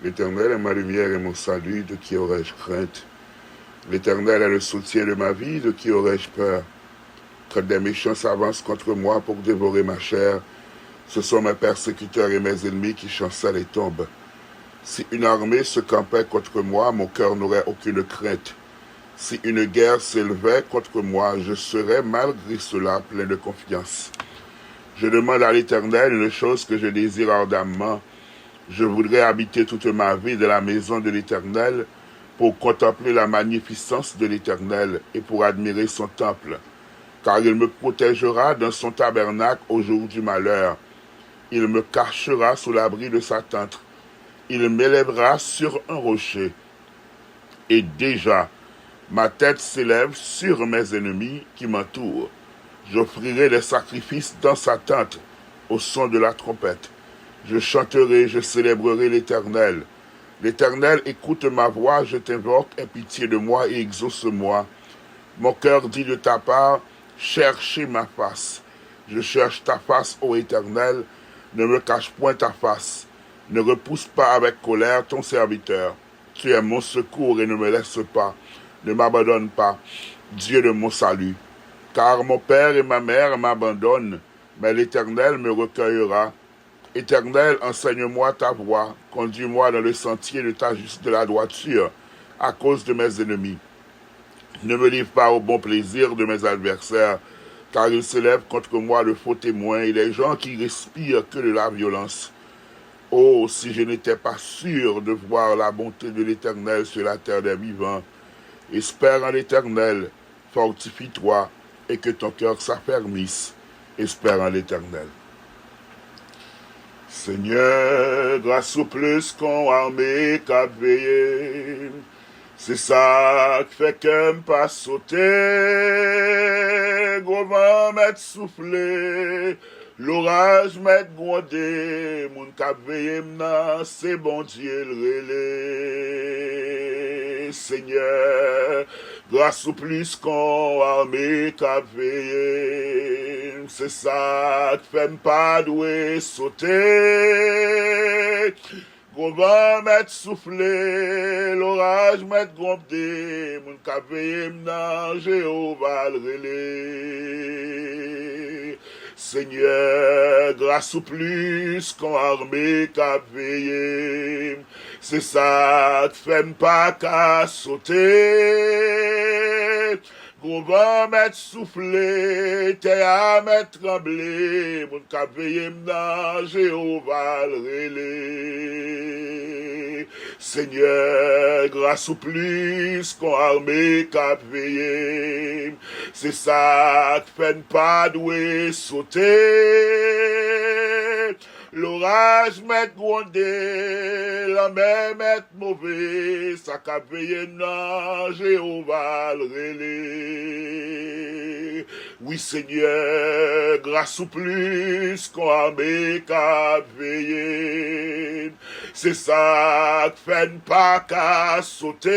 L'Éternel est ma lumière et mon salut, de qui aurais-je crainte? L'Éternel est le soutien de ma vie, de qui aurais-je peur? Quand des méchants s'avancent contre moi pour dévorer ma chair, ce sont mes persécuteurs et mes ennemis qui chancellent et tombent. Si une armée se campait contre moi, mon cœur n'aurait aucune crainte. Si une guerre s'élevait contre moi, je serais malgré cela plein de confiance. Je demande à l'Éternel une chose que je désire ardemment. Je voudrais habiter toute ma vie dans la maison de l'Éternel pour contempler la magnificence de l'Éternel et pour admirer son temple. Car il me protégera dans son tabernacle au jour du malheur. Il me cachera sous l'abri de sa tente. Il m'élèvera sur un rocher. Et déjà, ma tête s'élève sur mes ennemis qui m'entourent. J'offrirai des sacrifices dans sa tente au son de la trompette. Je chanterai, je célébrerai l'Éternel. L'Éternel, écoute ma voix, je t'invoque, aie pitié de moi et exauce-moi. Mon cœur dit de ta part, cherchez ma face. Je cherche ta face, ô Éternel, ne me cache point ta face. Ne repousse pas avec colère ton serviteur. Tu es mon secours et ne me laisse pas. Ne m'abandonne pas, Dieu de mon salut. Car mon père et ma mère m'abandonnent, mais l'Éternel me recueillera. Éternel, enseigne-moi ta voie, conduis-moi dans le sentier de la droiture, à cause de mes ennemis. Ne me livre pas au bon plaisir de mes adversaires, car ils s'élèvent contre moi de faux témoins et les gens qui respirent que de la violence. Oh, si je n'étais pas sûr de voir la bonté de l'Éternel sur la terre des vivants. Espère en l'Éternel, fortifie-toi, et que ton cœur s'affermisse. Espère en l'Éternel. Seigneur, grâce au plus qu'on armé qu'a veillé, c'est ça qui fait que m'pas sauter, gros vent m'être soufflé, l'orage m'être grondé, moun qu'a veillé m'nan, c'est bon Dieu le relais. Seigneur, grâce au plus qu'on armé qu'a veillé, c'est ça qui fait m'pas doué sauter. Gros vent m'être soufflé, l'orage m'être grondé, moun ka veye m'nan Jéhovah le relais. Seigneur, grâce au plus qu'on armé qu'a veillé, c'est ça qui fait m'pas qu'à sauter. Gros vent m'être soufflé, terre m'être tremblé, moun ka veye m'nan Jéhovah le relais. Seigneur, grâce au plus qu'on armé qu'a veillé, c'est ça qui fait pas doué sauter. L'orage m'est grondé, la mer m'est mauvais, ça qu'a veillé nan Jéhovah le relais. Oui Seigneur, grâce au plus qu'on armé qu'a veillé, c'est ça qui fait pas qu'à sauter.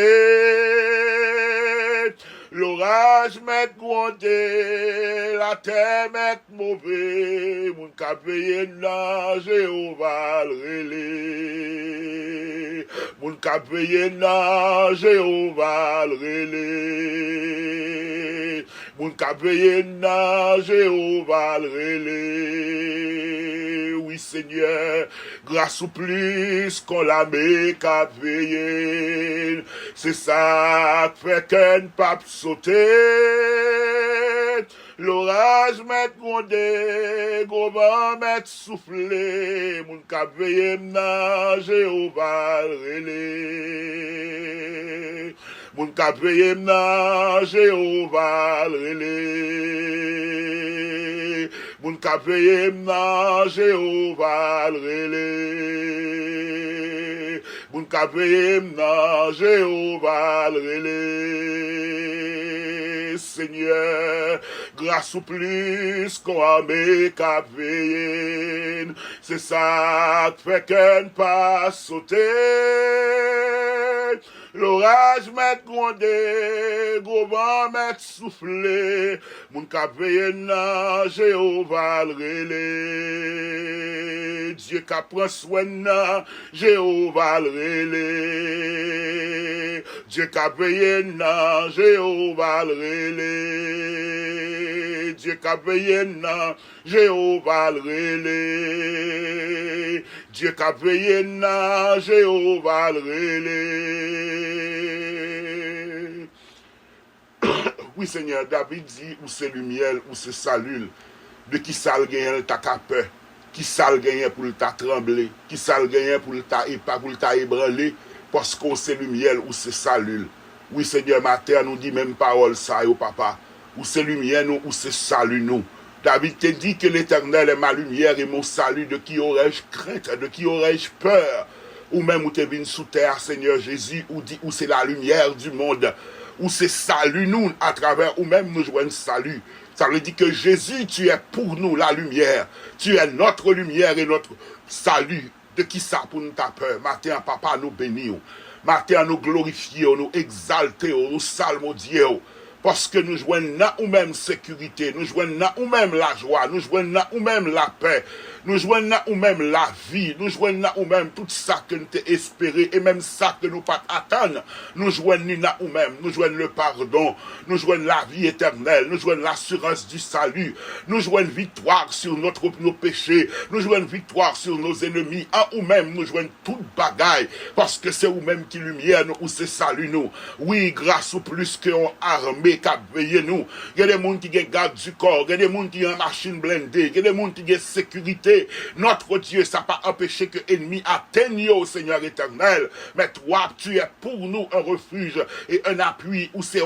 L'orage m'est grondé, la terre m'est mauvais, moun ka veye nan Jéhovah le relais. Moun ka veye nan Jéhovah le relais. Moun ka veye nan Jéhovah le relais. Oui Seigneur, grâce au plus qu'on l'a mis qu'a veillé, c'est ça qui fait qu'un pape sauter. L'orage m'est grondé, gros vent m'est soufflé, moun ka veye m'nan Jéhovah le relais. Moun ka veye m'nan Jéhovah le relais. Moun ka veye m'nan Jéhovah le relais. Moun ka veye m'nan Jéhovah le relais. Seigneur, grâce au plus qu'on a mis qu'a veillé, c'est ça qui fait qu'un pas sauter. l'orage m'a grondé, gros vent m'a soufflé, moun ka veye nan, Jéhovah l'rele, Dieu ka prend soin nan, Jéhovah l'rele, Dieu ka veye nan, Jéhovah l'rele, Dieu ka veye nan, Jéhovah l'rele, Dieu ka veye nan, Jéhovah l'rele. Oui, Seigneur, David dit, ou c'est lumière, ou c'est salut, de qui ça le gagne, ta peur, qui ça le gagne pour le ta trembler, qui ça le gagne pour le ta ébranler, parce qu'on c'est lumière, ou c'est salut. Oui, Seigneur, ma terre nous dit même parole ça, yo papa, ou c'est lumière, nous, ou c'est salut, nous. David te dit que l'Éternel est ma lumière et mon salut, de qui aurais-je crainte, de qui aurais-je peur, ou même où tu es venu sous terre, Seigneur Jésus, ou dit, où c'est la lumière du monde, où c'est salut nous, à travers, ou même nous jouons salut. Ça veut dire que Jésus, tu es pour nous la lumière, tu es notre lumière et notre salut. De qui ça pour nous ta peur? Matin, papa, nous bénissons. Matin, nous glorifions, nous exaltons, nous salmodions. Parce que nous joignons ou même sécurité, nous joignons ou même la joie, nous joignons ou même la paix, nous joignons ou même la vie, nous joignons ou même tout ça que nous t'ai espéré et même ça que nous pas attendre. Nous joignons ou même, nous joignons le pardon, nous joignons la vie éternelle, nous joignons l'assurance du salut, nous joignons victoire sur nos péchés, nous joignons victoire sur nos ennemis, ou même nous joignons toute bagaille, parce que c'est ou même qui lumière nous, ou c'est salut nous. Oui, grâce au plus qu'on armé cap veiller nous. Il y a des gens qui gardent du corps, il y a des gens qui ont une machine blindée, il y a des gens qui ont sécurité. Notre Dieu, ça n'a pas empêché que l'ennemi atteigne au Seigneur éternel. Mais toi, tu es pour nous un refuge et un appui où c'est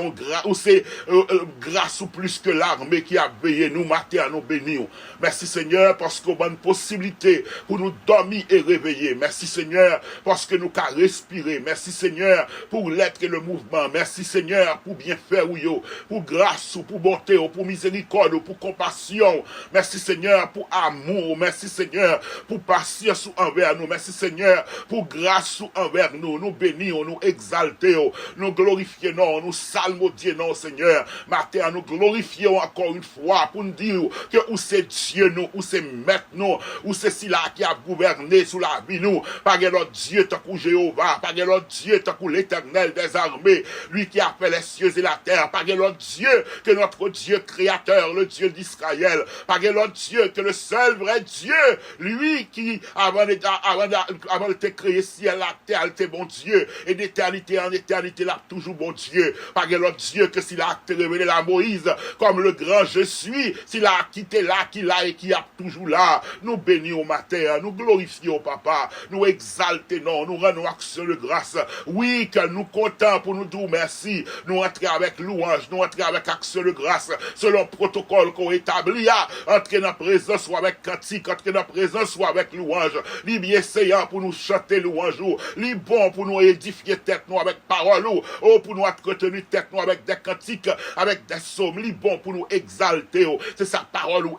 grâce ou plus que l'armée qui a veillé nous, matin à nous bénir. Merci Seigneur parce qu'on a une possibilité pour nous dormir et réveiller. Merci Seigneur parce que nous avons respiré. Merci Seigneur pour l'être et le mouvement. Merci Seigneur pour bien faire ou yo, pour grâce, pour bonté, pour miséricorde, pour compassion. Merci Seigneur pour amour. Merci Seigneur pour patience envers nous. Merci Seigneur pour grâce envers nous. Nous bénissons, nous exaltons, nous glorifions, nous salmodions, Seigneur. Matin, nous glorifions encore une fois pour nous dire que où c'est Dieu nous, où c'est maître nous, où c'est celui-là qui a gouverné sous la vie nous. Pas que notre Dieu tant que Jéhovah, pas que notre Dieu tant que l'Éternel des armées, lui qui a fait les cieux et la terre, pas que l'autre Dieu que notre Dieu créateur, le Dieu d'Israël, pas que l'autre Dieu que le seul vrai Dieu, lui qui avant de te créer ciel la terre, il était bon Dieu, et d'éternité en éternité là toujours bon Dieu, pas que l'autre Dieu que s'il a révélé à Moïse comme le grand je suis, s'il a quitté là, qu'il a et qui a toujours là, nous bénissons au matin, nous glorifions papa, nous exaltons, nous rendons action de grâce, oui que nous comptons pour nous dire merci, nous entrer avec louange, nous entrer avec action de grâce, selon le protocole qu'on établit, entrer dans la présence, soit avec cantique, entrer dans la présence, soit avec louange, li bien essayant pour nous chanter louange, li bon pour nous édifier tête nous avec parole, pour nous entretenir tête nous avec des cantiques, avec des psaumes, li bon pour nous exalter, c'est sa parole ou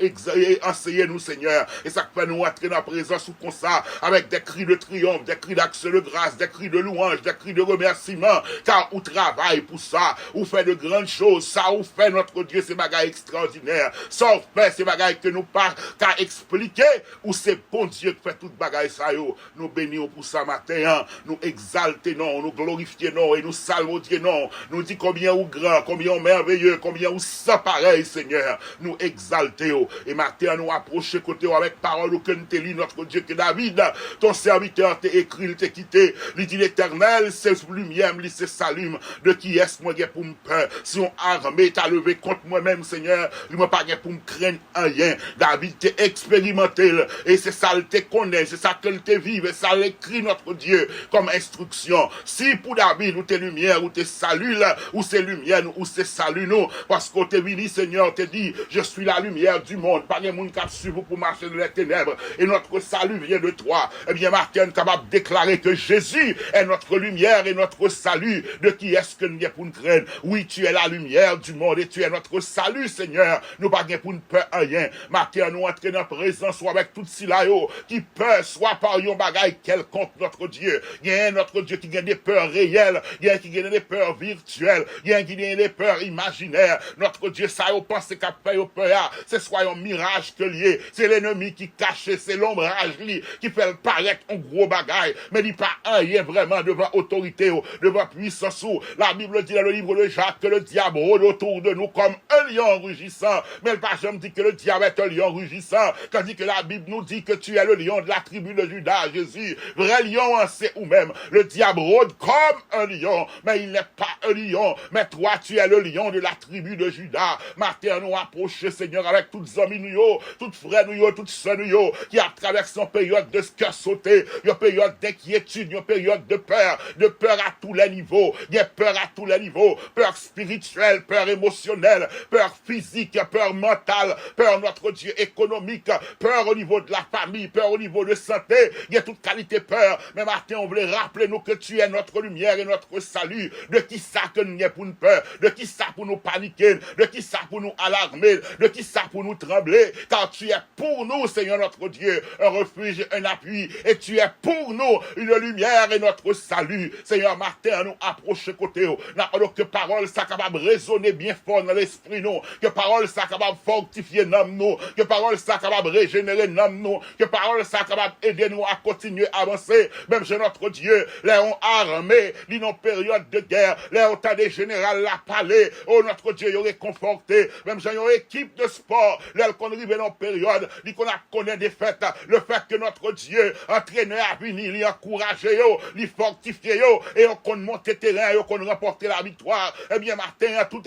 enseigner nous Seigneur, et ça fait nous entrer dans la présence ou comme ça, avec des cris de triomphe, des cris d'action de grâce, des cris de louange, des cris de remerciement, car on travaille pour ça, ou fait de grandes choses, ça ou fait notre Dieu, c'est bagaille extraordinaire, ça ou fait ces bagailles que nous pas qu'à expliquer, ou c'est bon Dieu qui fait toute bagaille ça yo, nous bénissons pour ça matin, nous exaltons, nous glorifions et nous salmodions, nous dit combien ou grand, combien merveilleux, combien ou sans pareil Seigneur, nous exaltons, et matin nous approcher côté avec parole ou que nous te lit notre Dieu que David, ton serviteur t'a écrit, il t'a quitté, il dit l'Éternel, c'est lumière, il se s'allume, de qui est-ce moi pour me peur, si on armé t'a levé contre moi-même Seigneur, il m'a pas pour me craindre rien, David t'a expérimenté, et c'est ça il te connaît, c'est ça qu'il te vive, et ça l'écrit notre Dieu comme instruction, si pour David ou tes lumières, ou tes saluts, ou c'est lumière, ou c'est salut nous, parce qu'on te vini Seigneur, te dit, je suis la lumière du monde, pas de monde qui a suivi pour marcher dans les ténèbres, et notre salut vient de toi, eh bien Martin capable de déclarer que Jésus est notre lumière et notre salut, de qui est-ce que nous est pour nous craindre, oui tu es la la lumière du monde et tu es notre salut, Seigneur. Nous pas pour ne peur rien. Matin, nous entrer dans la présence, soit avec tout cela, qui peur, soit par yon bagaille quelconque, notre Dieu. Il y a notre Dieu qui gagne des peurs réelles, il y a qui gagne des peurs virtuelles, il y a qui gagne des peurs imaginaires. Notre Dieu, ça, on pense qu'à faire au peur, c'est soit un mirage que lié, c'est l'ennemi qui cache, c'est l'ombrage qui fait paraître un gros bagaille, mais il n'y a pas rien vraiment devant autorité, devant puissance. La Bible dit dans le livre de Jacques que le diable rôde autour de nous comme un lion rugissant, mais le pape me dit que le diable est un lion rugissant, tandis que la Bible nous dit que tu es le lion de la tribu de Judas, Jésus, vrai lion, c'est ou même. Le diable rôde comme un lion, mais il n'est pas un lion, mais toi tu es le lion de la tribu de Judas. Matin, nous approcher, Seigneur, avec toutes amis nous, toutes frères nous, toutes sœurs nous, qui a traversé une période de cœur sauté, une période d'inquiétude, une période de peur à tous les niveaux, il y a peur à tous les niveaux, peur spirituelle, peur émotionnelle, peur physique, peur mentale, peur, notre Dieu, économique, peur au niveau de la famille, peur au niveau de santé, il y a toute qualité peur, mais matin, on voulait rappeler nous que tu es notre lumière et notre salut, de qui ça que nous n'y pour nous peur, de qui ça pour nous paniquer, de qui ça pour nous alarmer, de qui ça pour nous trembler, car tu es pour nous, Seigneur notre Dieu, un refuge, un appui, et tu es pour nous une lumière et notre salut. Seigneur, matin, nous approcher côté, alors que parole, ça capable de résonner bien fort dans l'esprit, nous, que parole, ça capable de fortifier nous, que parole, ça capable de régénérer nous, que parole, ça capable d'aider nous à continuer à avancer, même chez notre Dieu, les ont armés, ils ont période de guerre, les ont des générales la palais, oh notre Dieu, ils ont réconforté, même chez une équipe de sport, les qu'on arrive dans période, ils qu'on a connaît des fêtes, le fait que notre Dieu entraîneur à venir, il encourage, il fortifie, et on monte terrain, et on remporte la victoire, eh bien matin, tout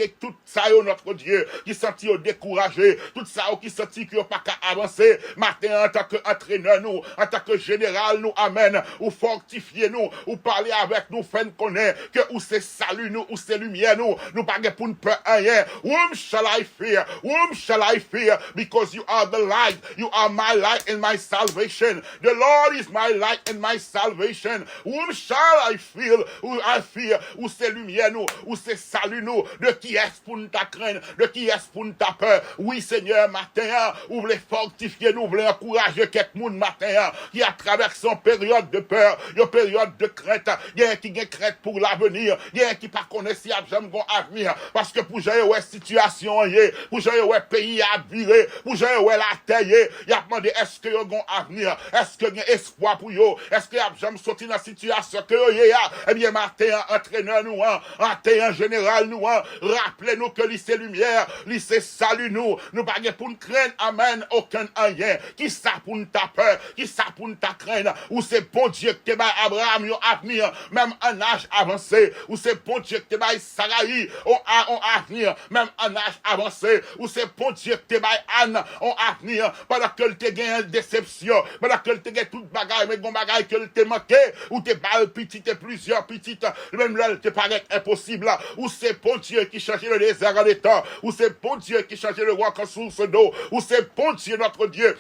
ça, notre Dieu, qui sentit découragé, tout ça, qui sentit qu'il n'y a pas qu'à avancer, matin, en tant qu'entraîneur, nous, en tant que général, nous amène, ou fortifier nous, ou parler avec nous, faire connaître que ou c'est salut nous, ou c'est lumière nous pas pour ne peur rien. Whom shall I fear? Whom shall I fear? Because you are the light, you are my light and my salvation. The Lord is my light and my salvation. Whom shall I fear? Ou c'est lumière nous, ou c'est salut nous, de qui est-ce pour nous ta crainte, de qui est-ce pour nous ta peur? Oui, Seigneur, matin, ou voulez fortifier nous, voulez encourager quelqu'un matin, qui a traversé une période de peur, une période de crainte, il y a un qui a crainte pour l'avenir, il y a un qui pas connaît si j'aime bon avenir, parce que pour gérer ouais situation, pour gérer ouais pays à virer, pour gérer ouais la terre, il a demandé est-ce que y a un avenir, est-ce que y a espoir pour yo, est-ce que j'aime sortir dans la situation que y a, eh bien matin, entraîneur nous, entraîneur général nous, rappelez-nous que lycée lumière, lycée salut nous pas pour nous craindre, amen, aucun rien, qui ça pour nous ta peur, qui ça pour nous ta craindre, ou c'est bon Dieu que t'es Abraham yon avenir, même en âge avancé, ou c'est bon Dieu que t'es Sarai, on avenir, même en âge avancé, ou c'est bon Dieu que t'es Anne, on avenir, pendant que t'es gagné une déception, pendant que t'es gagné toute bagaille, mais bon bagaille que t'es manqué, ou t'es balle petite et plusieurs petites, même là, t'es paraît impossible, ou c'est bon Dieu qui changeait le désert en étang, ou c'est bon Dieu qui changeait le roi en source d'eau, ou c'est bon Dieu notre Dieu,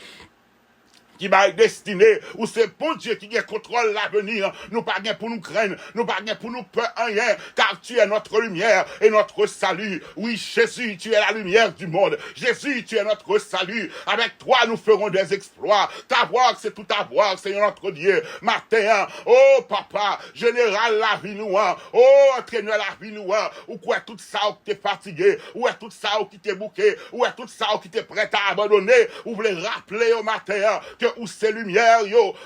qui m'a destiné, ou c'est bon Dieu qui contrôle l'avenir, nous pas pour nous craindre, nous pas pour nous peur rien, car tu es notre lumière et notre salut. Oui, Jésus, tu es la lumière du monde. Jésus, tu es notre salut. Avec toi, nous ferons des exploits. T'avoir, c'est tout avoir, Seigneur notre Dieu. Matin, oh papa, général la vie nous, oh entraîneur la vie nous, ou quoi tout ça où t'es fatigué, ou est tout ça où qui t'es bouqué, ou est tout ça où qui t'es prêt à abandonner, ou voulez rappeler au matin que où c'est lumière,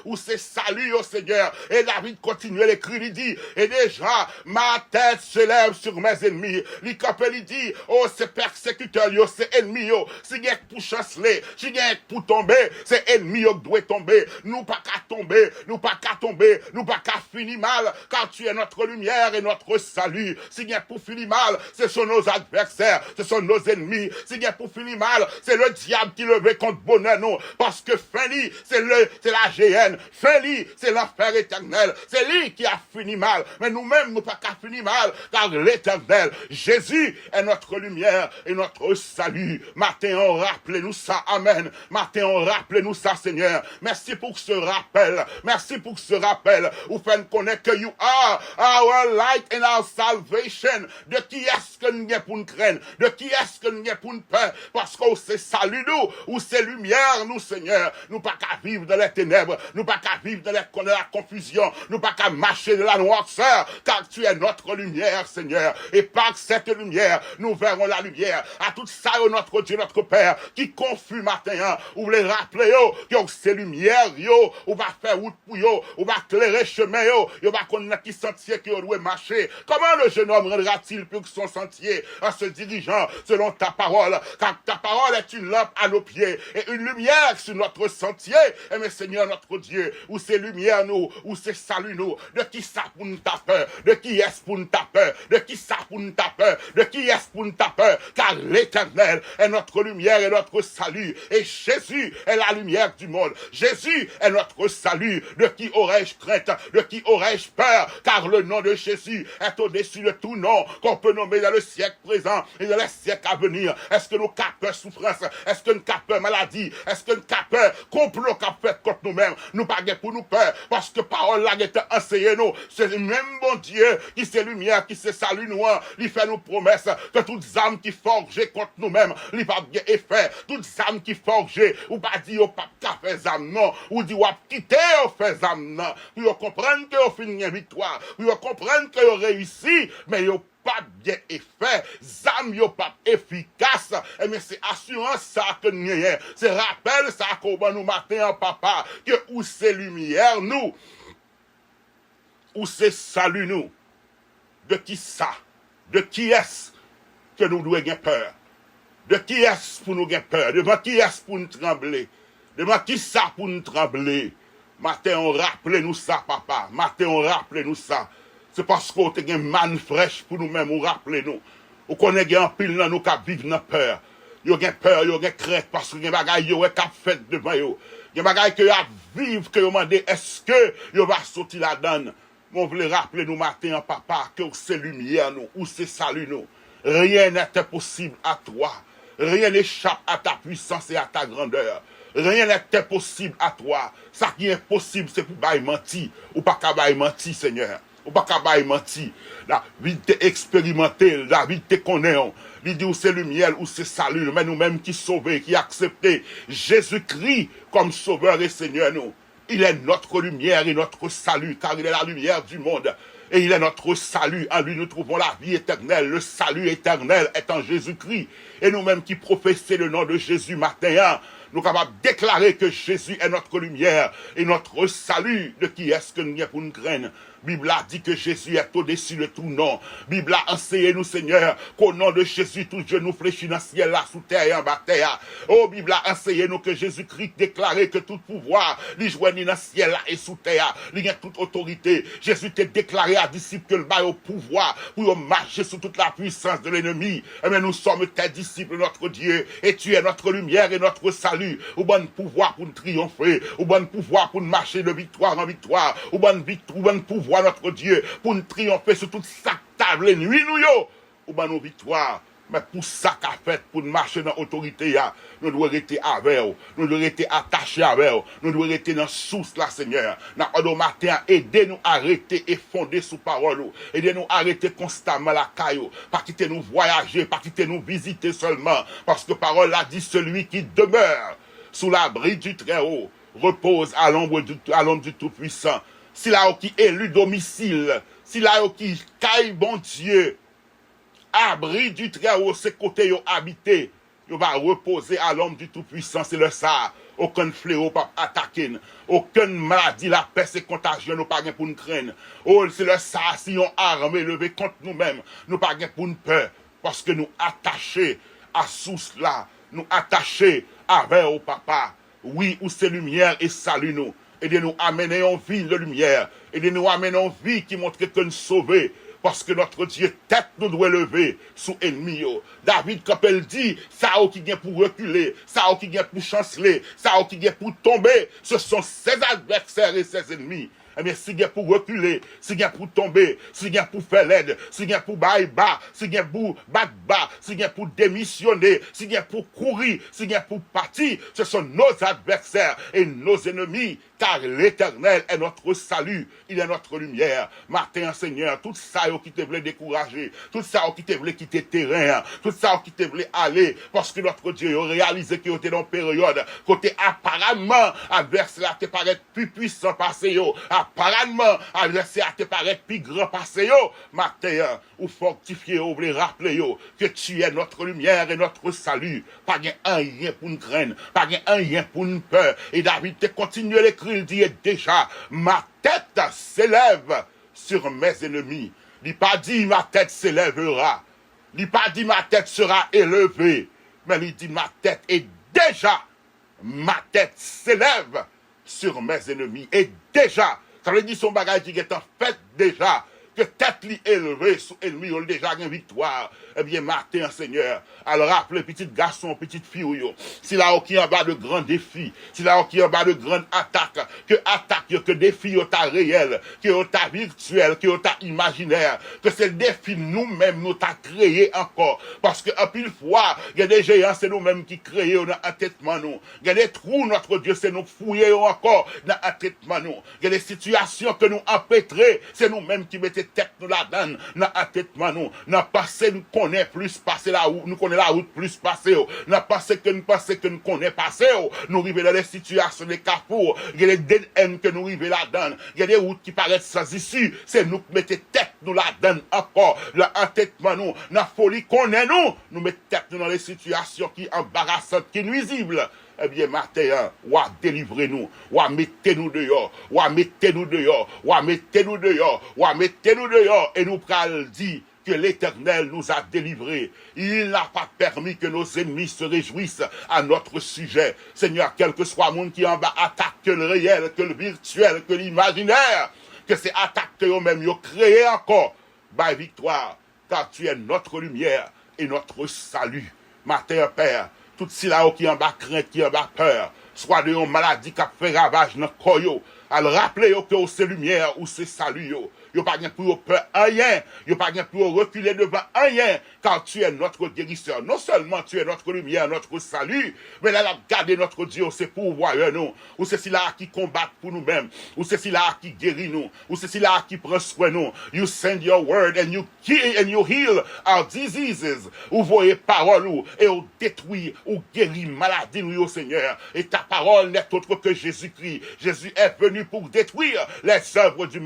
où c'est salut, Seigneur. Et David continue l'écrit, il dit, et déjà, ma tête se lève sur mes ennemis. Il dit, oh, c'est persécuteur, c'est ennemi, si y a pour chanceler, si y a pour tomber, c'est ennemi, qui doit tomber. Nous pas qu'à tomber, nous pas qu'à tomber, nous pas qu'à finir mal, car tu es notre lumière et notre salut. Si y a pour finir mal, ce sont nos adversaires, ce sont nos ennemis. Si y a pour finir mal, c'est le diable qui le veut contre bonheur, non, parce que fini, c'est la GN. Fais-lui, c'est l'enfer éternel. C'est lui qui a fini mal. Mais nous-mêmes, nous pas qu'à finir mal, car l'éternel, Jésus est notre lumière et notre salut. Matin, on rappelez-nous ça. Amen. Matin, on rappelez-nous ça, Seigneur. Merci pour ce rappel. Merci pour ce rappel. Vous faites connaître que you are our light and our salvation. De qui est-ce que nous avons pour nous craindre? De qui est-ce que nous avons pour nous peur? Parce que c'est salut nous, ou c'est lumière nous, Seigneur. Nous pas qu'à vivre dans les ténèbres. Nous pas qu'à vivre dans la confusion. Nous pas qu'à marcher de la noirceur. Car tu es notre lumière, Seigneur. Et par cette lumière, nous verrons la lumière. À tout ça, notre Dieu, notre Père, qui confus matin, hein, ou les rappeler, que c'est lumière, yo, ou va faire route pour yo, ou va éclairer chemin, yo va connaître qui sentier que doit marcher. Comment le jeune homme rendra-t-il plus que son sentier en se dirigeant selon ta parole? Car ta parole est une lampe à nos pieds et une lumière sur notre sentier. Et mais Seigneur, notre Dieu, où c'est lumière nous, où c'est salut nous, de qui ça pour nous taper? De qui est-ce pour nous taper? De qui ça pour nous taper? De qui est-ce pour nous taper? Car l'Éternel est notre lumière et notre salut. Et Jésus est la lumière du monde. Jésus est notre salut. De qui aurais-je crainte? De qui aurais-je peur? Car le nom de Jésus est au-dessus de tout nom qu'on peut nommer dans le siècle présent et dans les siècles à venir. Est-ce que nous capons souffrance? Est-ce que nous capons maladie? Est-ce que nous capons complot qu'a fait contre nous-mêmes? Nous pas pour nous peur parce que parole là est enseignée nous. C'est le même bon Dieu qui c'est lumière, qui c'est salut nous. Il fait nous promesses que toutes âmes qui forgent contre nous-mêmes, il va bien effet. Toutes âmes qui forgent, ou pas dire au pape qu'a fait âme non, ou dit ou quitter au fait âme non. Pour comprendre que au fin une victoire, pour comprendre que vous réussi, mais vous pas bien effet, zam yo pas efficace, et mais c'est assurance ça que nous avons, c'est rappel ça qu'on va nous matin en papa, que où c'est lumière nous, où c'est salut nous, de qui ça, de qui est-ce que nous devons avoir peur, de qui est-ce pour nous avoir peur, devant qui est-ce pour nous trembler, devant qui ça pour nous trembler, matin on rappelle nous ça papa, matin on rappelle nous ça. C'est parce qu'on a une manne fraîche pour nous-mêmes, on rappelle nous. On connaît un pile dans nous qui vivent dans peur. Yo gen peur, yo gen crainte, parce que gen bagay yo qui fait devant yo. Gen bagay que yo vivent, que yo mande, est-ce que yo va sortir la donne? On voulait rappeler nous matin, papa, que c'est lumière nous, ou c'est salut nous. Rien n'est impossible à toi. Rien n'échappe à ta puissance et à ta grandeur. Rien n'est impossible à toi. Ça qui est possible, c'est pour bailler mentir, ou pas qu'à bailler mentir, Seigneur. Ou pas qu'à bailler mentir. La vie t'est expérimentée, la vie t'est connaît. Il dit où c'est lumière, où c'est salut, mais nous-mêmes qui sauvés, qui acceptés Jésus-Christ comme sauveur et Seigneur nous. Il est notre lumière et notre salut, car il est la lumière du monde. Et il est notre salut. En lui, nous trouvons la vie éternelle. Le salut éternel est en Jésus-Christ. Et nous-mêmes qui professons le nom de Jésus matin, nous sommes capables de déclarer que Jésus est notre lumière et notre salut. De qui est-ce que nous avons pour nous craindre? Bible a dit que Jésus est au-dessus de tout nom. Bible a enseigné nous, Seigneur, qu'au nom de Jésus, tout genou fléchit dans le ciel, là, sous terre et en bas terre. Oh, Bible a enseigné nous que Jésus-Christ déclarait que tout pouvoir, lui joignit dans le ciel, là, et sous terre. Il y a toute autorité. Jésus t'a déclaré à disciples que le bail au pouvoir, pour marcher sous toute la puissance de l'ennemi. Eh bien, nous sommes tes disciples, notre Dieu, et tu es notre lumière et notre salut. Au bon pouvoir pour nous triompher, au bon pouvoir pour nous marcher de victoire en victoire, au bon pouvoir notre Dieu, pour nous triompher sur toute sa table et nuit, nous, yo, ou ben nos victoires. Mais pour ça qu'a fait, pour nous marcher dans l'autorité, nous devons rester avec eux, nous devons rester attachés avec eux, nous devons rester dans la source, là, Seigneur. Dans matin, aidez-nous à arrêter et fonder sous parole, aidez-nous à arrêter constamment la caillou, pas quitter nous voyager, pas quitter nous visiter seulement, parce que parole a dit celui qui demeure sous l'abri du Très-Haut, repose à l'ombre du Tout-Puissant. Si là qui élu domicile, si là qui caille bon Dieu, abri du Très-Haut, ces côtés yo habité, yo va reposer à l'ombre du Tout-Puissant, c'est le ça. Aucun fléau pas attaquer, aucune maladie, la peste et contagion, nous pas pour nous craindre. Oh, c'est le ça, si on armé levé contre nous-mêmes, nous pas pour nous peur, parce que nous attachés à source là, nous attachés avec au papa. Oui, où c'est lumière et salut nous. Et de nous amener en vie de lumière. Et de nous amener en vie qui montre que nous sauvés. parce que notre Dieu, tête nous doit lever sous ennemi. David, quand elle dit, ça qui vient pour reculer, ça qui vient pour chanceler, ça qui vient pour tomber, ce sont ses adversaires et ses ennemis. Eh bien, si bien pour reculer, si bien pour tomber, si bien pour faire l'aide, si bien pour bailler bas, si bien pour battre bas, si bien pour démissionner, si bien pour courir, si bien pour partir, ce sont nos adversaires et nos ennemis, car l'Éternel est notre salut, il est notre lumière. Matin, Seigneur, tout ça qui te voulait décourager, tout ça qui te voulait quitter terrain, tout ça qui te voulait aller, parce que notre Dieu a réalisé qu'il était dans une période, côté apparemment, adversaire te paraît plus puissant passé, apparemment, adversaire te paraît plus grand passé, matin, ou fortifié, ou voulez rappeler, que tu es notre lumière et notre salut. Pas un rien pour nous craindre, pas un rien pour nous peur. Et David te continue l'écrire, il dit déjà, ma tête s'élève sur mes ennemis. Il n'a pas dit ma tête s'élèvera. Il n'a pas dit ma tête sera élevée. Mais il dit ma tête est déjà, ma tête s'élève sur mes ennemis. Et déjà, ça veut dire son bagage qui est en fait déjà, que tête li élevée sous ennemi, on a déjà une victoire. Eh bien, matin, Seigneur, alors rappelez, petit garçon, petite fille, si là, qui en bas de grands défis, si là, qui en bas de grandes attaques, que défis au ta réel, que au ta virtuel, que au ta imaginaire, que c'est le défi nous-mêmes, nous t'a créé encore. Parce que, à pile fois, il y a des géants, c'est nous-mêmes qui créons dans l'entêtement, nous. Il y a des trous, notre Dieu, c'est nous fouiller encore dans l'entêtement, nous. Il y a des situations que nous empêtrons, c'est nous-mêmes qui mettons tête nous la donne, dans l'entêtement, nous. N'a passé, nous connaît plus passer la route, nous connaît la route plus passer, n'a passé que nous connaît passer, nous arrivons dans des situations, des carrefours, il y a des dead ends que nous arrivons là-dedans, il y a des routes qui paraissent sans issue, c'est nous qui mettons tête nous la donne encore, l'entêtement, nous, la folie connaît nous mettons tête nous dans les situations qui embarrassantes, qui nuisibles. Eh bien, matin, ouah, délivrez-nous, ouah, mettez-nous dehors, ouah, mettez-nous dehors, ouah, mettez-nous dehors, ouah, mettez-nous dehors, et nous pral dit que l'Éternel nous a délivrés. Il n'a pas permis que nos ennemis se réjouissent à notre sujet. Seigneur, quel que soit le monde qui en bas attaque que le réel, que le virtuel, que l'imaginaire, que ces attaques que eux-mêmes ont créées encore, by victoire, car tu es notre lumière et notre salut. Matin, Père, tout cela qui en bas crainte, qui en bas peur, soit de une maladie qui a fait ravage dans le corps, à le rappeler que c'est lumière ou c'est salut. Yo pas bien pour peur rien, yo pas bien pour reculer devant rien, car tu es notre guérisseur. Non seulement tu es notre lumière, notre salut, mais là, garder notre Dieu, c'est pour voir nous, ou c'est celui-là qui combat pour nous-mêmes, ou c'est celui-là qui guérit nous, ou c'est celui-là qui prend soin nous. You send your word and you heal our diseases. Ou voyez parole ou, et ou détruit, ou guérit maladie nous, Seigneur. Et ta parole n'est autre que Jésus-Christ. Jésus est venu pour détruire les œuvres du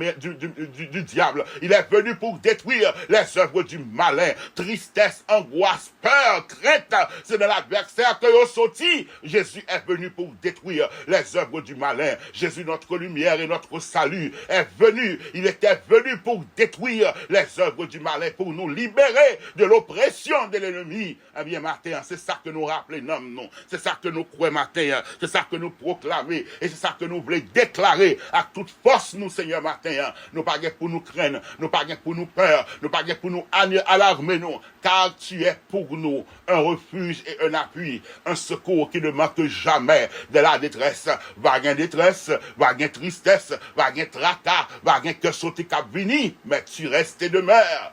diable. Il est venu pour détruire les œuvres du malin. Tristesse, angoisse, peur, crainte, c'est de l'adversaire que vous sorti. Jésus est venu pour détruire les œuvres du malin. Jésus, notre lumière et notre salut, est venu. Il était venu pour détruire les œuvres du malin, pour nous libérer de l'oppression de l'ennemi. Eh bien, matin, c'est ça que nous rappelons, non. C'est ça que nous croyons, matin. C'est ça que nous proclamons. Et c'est ça que nous voulons déclarer à toute force, nous, Seigneur, matin. Nous pas pour nous craindre, nous pas pour nous peur, nous pas pour nous alarmer, nous, car tu es pour nous un refuge et un appui, un secours qui ne manque jamais de la détresse. Va gain détresse, va gain tristesse, va gain tracas, va gain que sauter cap vini, mais tu restes et demeures.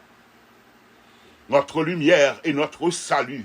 Notre lumière et notre salut,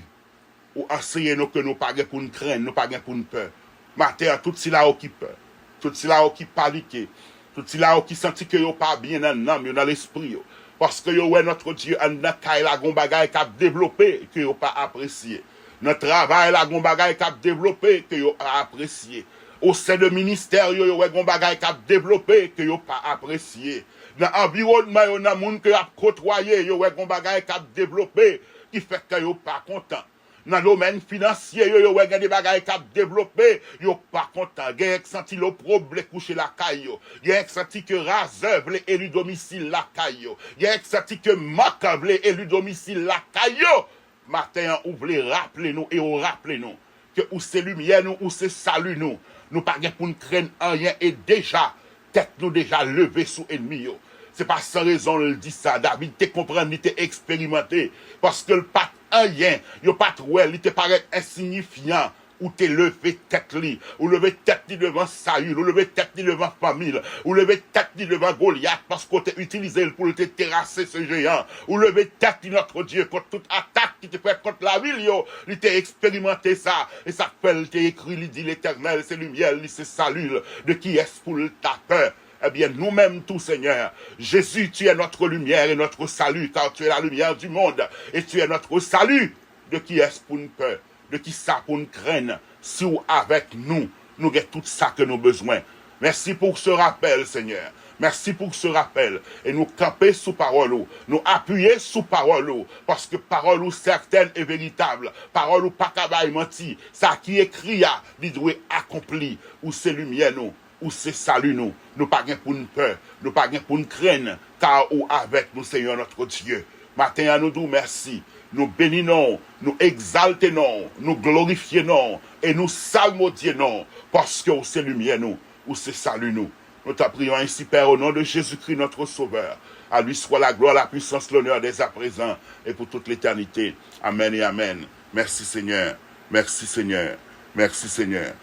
ou enseignez-nous que nous pas pour nous craindre, nous pas pour nous peur. Matin, tout cela qui peur, tout cela qui panique, tout cela qui sentit que yo pas bien dans l'âme, dans l'esprit, parce que yo est notre Dieu en dans caille la gon bagaille qu'a développé que yo pas apprécié. Notre travail la gon bagaille qu'a développé que yo pas apprécié. Au sein de ministère yo est gon bagaille qu'a développé que yo pas apprécié. Dans environnement yo nan moun que a côtoyer yo est gon bagaille qu'a développé qui fait que yo pas content. Dans le domaine financier, yo ouais des bagages qui développé, yo pas content. Gen senti le problème coucher la caille yo. Gen senti que raseur vle élu domicile la caille yo. Gen senti que Mac vle élu domicile la caille yo. Matin ou vle rappeler nous et ou rappeler nous que ou c'est lumière nous ou c'est salut nous. Nous pas gen pour nous craindre rien et déjà tête nous déjà levé sous ennemi yo. C'est pas sans raison le dit ça. David te comprend, il te expérimenté. Parce que le pas rien, il pas trouvé, il te paraît insignifiant. Ou te levé tête li, ou levé tête li devant Saül, ou levé tête li devant famille, ou levé tête li devant Goliath, parce qu'on t'a utilisé pour te terrasser ce géant, ou levé tête li notre Dieu contre toute attaque qui te fait contre la ville, yo, il t'a expérimenté ça, et ça fait, il t'a écrit, il dit l'Éternel, c'est lumière, c'est salut, de qui est-ce pour ta peur? Eh bien, nous-mêmes, tout Seigneur, Jésus, tu es notre lumière et notre salut, car tu es la lumière du monde, et tu es notre salut, de qui est-ce pour nous peur? De qui ça pour nous craindre, si ou avec nous, nous avons tout ça que nous avons besoin. Merci pour ce rappel, Seigneur. Merci pour ce rappel. Et nous camper sous parole, nous appuyer sous parole, parce que parole certaine et véritable, parole ou pas cabaye menti, ça qui écrit, il doit accompli, ou c'est lumière nous, ou c'est salut nous. Nous pas pour nous peur, nous pas pour nous craindre, car ou avec nous, Seigneur notre Dieu. Matin, nous disons merci. Nous bénissons, nous exaltons, nous glorifions et nous salmodions parce que c'est lumière nous, ou c'est salut nous. Nous t'en prions ainsi, Père, au nom de Jésus-Christ, notre Sauveur. À lui soit la gloire, la puissance, l'honneur dès à présent et pour toute l'éternité. Amen et amen. Merci Seigneur. Merci Seigneur. Merci Seigneur.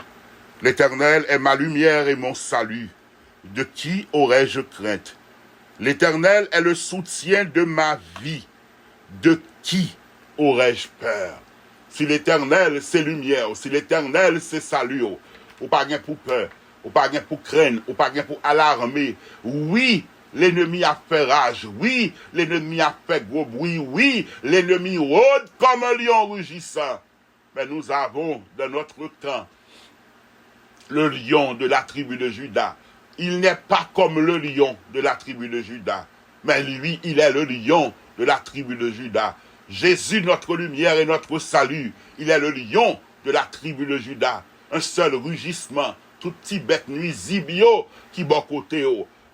L'Éternel est ma lumière et mon salut. De qui aurais-je crainte? L'Éternel est le soutien de ma vie. De qui aurais-je peur? Si l'Éternel, c'est lumière, si l'Éternel, c'est salut, ou pas rien pour peur, ou pas rien pour craindre, ou pas rien pour alarmer. Oui, l'ennemi a fait rage, oui, l'ennemi a fait gros bruit, oui, l'ennemi rôde comme un lion rugissant. Mais nous avons dans notre camp le lion de la tribu de Juda. Il n'est pas comme le lion de la tribu de Juda, mais lui, il est le lion de la tribu de Juda. Jésus, notre lumière et notre salut, il est le lion de la tribu de Juda. Un seul rugissement, tout petit bête nuisible qui bon côté.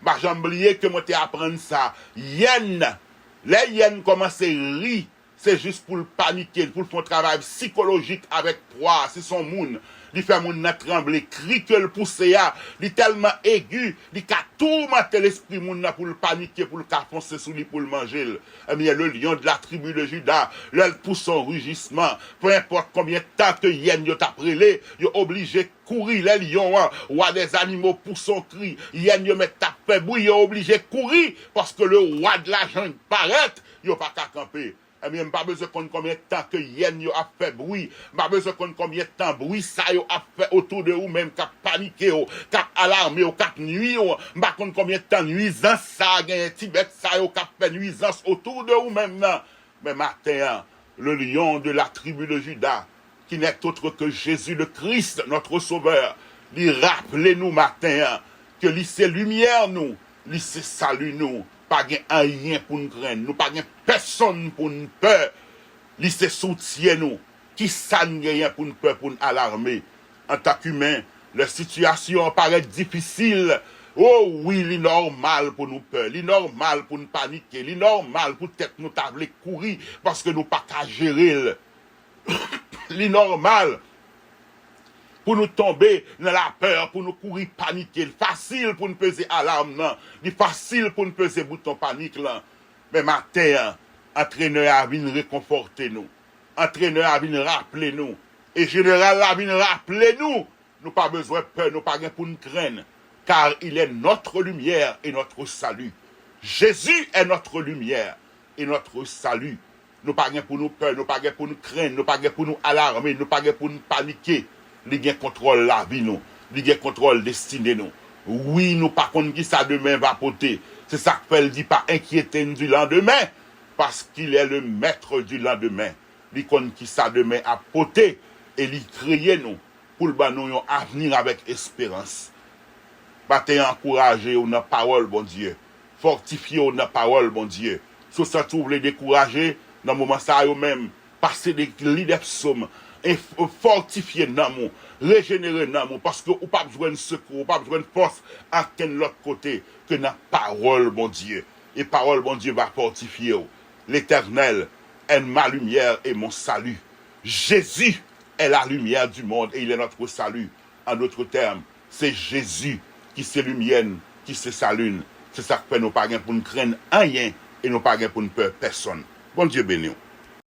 Bah, j'ai oublié que moi t'ai apprendre ça. Yen, les hyènes commencent à rire, c'est juste pour le paniquer, pour faire un travail psychologique avec proie, c'est son monde. Il fait mon trembler, cri que le pousse ya, il est tellement aigu, il a tourmenté l'esprit moun pour le paniquer, pour le foncer sous lui pour le manger. Eh bien, le lion de la tribu de Juda, là, il pousse son rugissement, peu importe combien de temps que yen yo t'aprélé, yo obligé courir, les lions, ou des animaux poussent son cri, yen yo met tapé bruit, yo obligé courir, parce que le roi de la jungle paraît, yo pas qu'à camper. Eh bien, pas besoin de combien de temps que yen yo a fait bruit, pas besoin de combien de temps bruit ça yo a fait autour de vous même qu'a paniqué qu'a alarmé qu'a nuit pas combien de temps nuisance ça gagne Tibet ça yo qu'a fait nuisance autour de vous même non. Mais matin le lion de la tribu de Juda qui n'est autre que Jésus le Christ notre sauveur, lui rappelez-nous matin que lui c'est lumière nous, lui c'est salut nous. Pas rien pour nous craindre, nous pas personne pour nous peur. Lui c'est soutien nous, qui ça rien pour nous peur, pour nous alarmer. En tant qu'humain, la situation paraît difficile. Oh oui, il est normal pour nous peur, il est normal pour nous paniquer, il est normal pour peut-être nous tabler courir parce que nous pas qu'à gérer. Il est normal pour nous tomber dans la peur, pour nous courir paniquer. Facile pour nous peser alarme, non. Il facile pour nous peser bouton panique, là. Mais matin, entraîneur a venu réconforter nous. Entraîneur a venu rappeler nous. Et général a venu rappeler nous. Nous pas besoin de peur, nous pas besoin pour nous craindre. Car il est notre lumière et notre salut. Jésus est notre lumière et notre salut. Nous pas besoin pour nous peur, nous pas besoin pour nous craindre, nous pas besoin pour nous alarmer, nous pas besoin pour nous paniquer. Il contrôle la vie nous, il contrôle destinée nous. Oui, nous pas contre qui ça demain va porter. C'est ça que fait dit pas inquiéter du lendemain parce qu'il est le maître du lendemain. Il compte qui ça demain a porter et il créer nous pour le nous un avenir avec espérance. Battez encourager on a parole bon Dieu. Fortifier on a parole bon Dieu. Si ça trouve les décourager dans moment ça eux même passer des leaders psaumes et fortifier l'amour, régénérer l'amour, parce que ou pas besoin de secours, ou pas besoin de force à quel l'autre côté que la parole, bon Dieu. Et parole, bon Dieu, va fortifier. L'Éternel est ma lumière et mon salut. Jésus est la lumière du monde et il est notre salut. En d'autres termes, c'est Jésus qui c'est lumière, qui c'est sa lune, C'est ça que fait nous pas pour nous craindre rien et nous pas pour nous peur personne. Bon Dieu béni.